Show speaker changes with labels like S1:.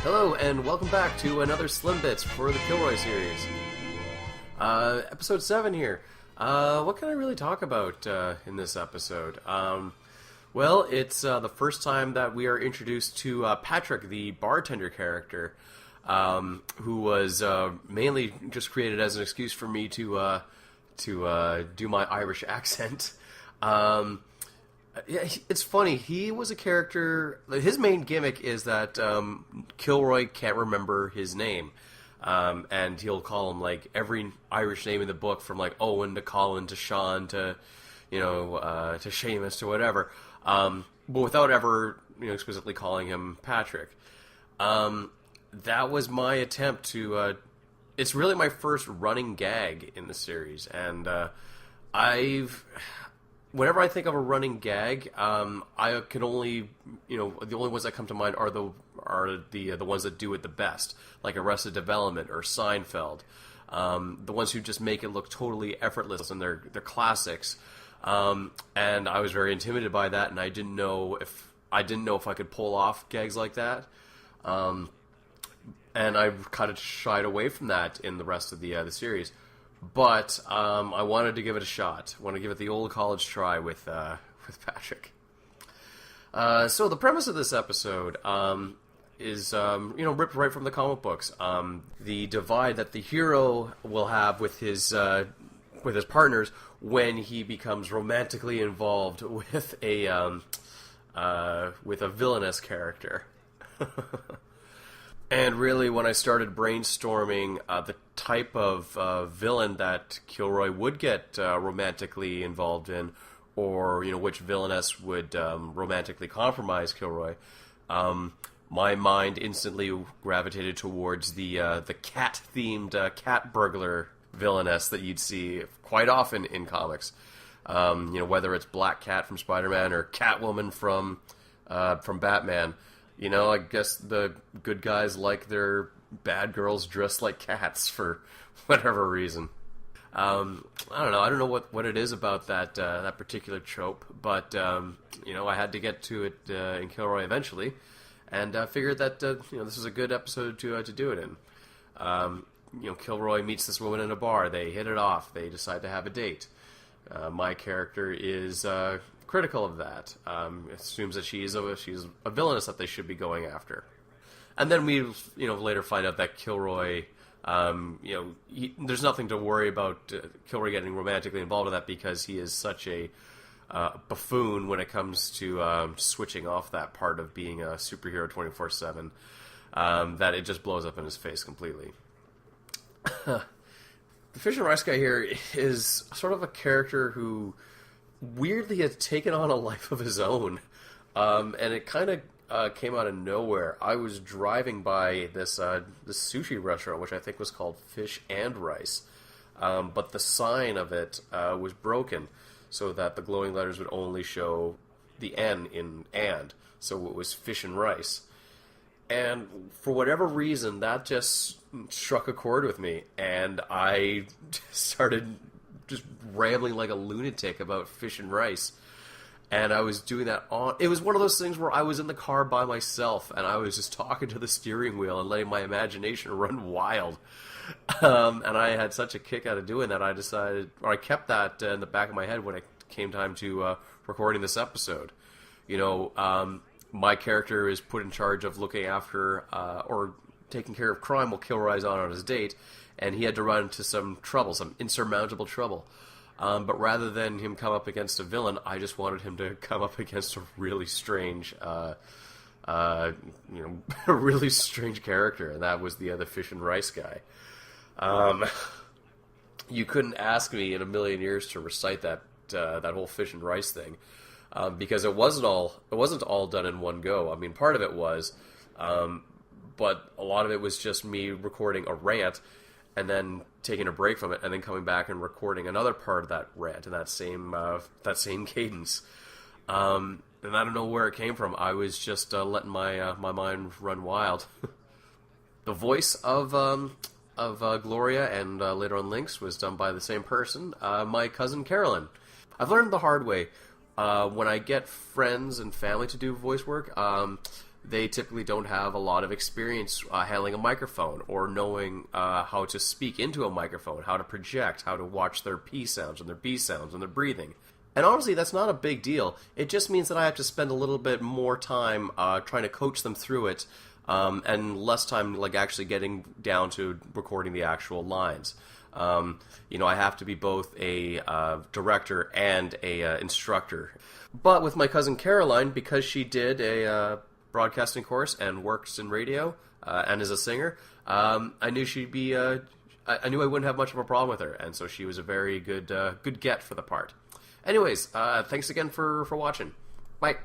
S1: Hello, and welcome back to another Slim Bits for the KILLROY series. Episode 7 here. What can I really talk about in this episode? Well, it's the first time that we are introduced to Patrick, the bartender character, who was mainly just created as an excuse for me to do my Irish accent. Yeah, it's funny. He was a character. His main gimmick is that KILLROY can't remember his name, and he'll call him like every Irish name in the book, from like Owen to Colin to Sean to to Seamus to whatever, but without ever explicitly calling him Patrick. That was my attempt to. It's really my first running gag in the series, and whenever I think of a running gag, I can only, the only ones that come to mind are the ones that do it the best, like Arrested Development or Seinfeld, the ones who just make it look totally effortless, and they're classics. And I was very intimidated by that, and I didn't know if I could pull off gags like that. And I kind of shied away from that in the rest of the series. But I wanted to give it a shot. I want to give it the old college try with Patrick. So the premise of this episode is ripped right from the comic books. The divide that the hero will have with his partners when he becomes romantically involved with a villainous character. And really, when I started brainstorming the type of villain that KILLROY would get romantically involved in, or which villainess would romantically compromise KILLROY, my mind instantly gravitated towards the cat-themed cat burglar villainess that you'd see quite often in comics. Whether it's Black Cat from Spider-Man or Catwoman from Batman. I guess the good guys like their bad girls dressed like cats for whatever reason. I don't know. I don't know what it is about that particular trope, but I had to get to it in KILLROY eventually, and figured that this is a good episode to do it in. KILLROY meets this woman in a bar. They hit it off. They decide to have a date. My character is critical of that. Assumes that she's a villainess that they should be going after, and then we later find out that KILLROY, there's nothing to worry about KILLROY getting romantically involved in that, because he is such a buffoon when it comes to switching off that part of being a superhero 24/7, that it just blows up in his face completely. The Fish and Rice guy here is sort of a character who weirdly has taken on a life of his own, and it kind of came out of nowhere. I was driving by this sushi restaurant, which I think was called Fish and Rice, but the sign of it was broken, so that the glowing letters would only show the N in "and", so it was Fish and Rice. And for whatever reason, that just struck a chord with me, and I started just rambling like a lunatic about Fish and Rice. And I was doing that it was one of those things where I was in the car by myself, and I was just talking to the steering wheel and letting my imagination run wild. And I had such a kick out of doing that, I kept that in the back of my head when it came time to recording this episode. My character is put in charge of looking after or taking care of crime while KILLROY's on his date, and he had to run into some trouble, some insurmountable trouble. But rather than him come up against a villain, I just wanted him to come up against a really strange, a really strange character, and that was the Fish and Rice guy. You couldn't ask me in a million years to recite that whole Fish and Rice thing. Because it wasn't all done in one go. I mean, part of it was, but a lot of it was just me recording a rant and then taking a break from it, and then coming back and recording another part of that rant in that same cadence. And I don't know where it came from. I was just letting my mind run wild. The voice of Gloria and later on Lynx was done by the same person, my cousin Carolyn. I've learned the hard way. When I get friends and family to do voice work, they typically don't have a lot of experience handling a microphone or knowing how to speak into a microphone, how to project, how to watch their P sounds and their B sounds and their breathing. And honestly, that's not a big deal. It just means that I have to spend a little bit more time trying to coach them through it, and less time like actually getting down to recording the actual lines. I have to be both a director and a instructor. But with my cousin Caroline, because she did a broadcasting course and works in radio and is a singer, I knew she'd be. I knew I wouldn't have much of a problem with her, and so she was a very good get for the part. Anyways, thanks again for watching. Bye.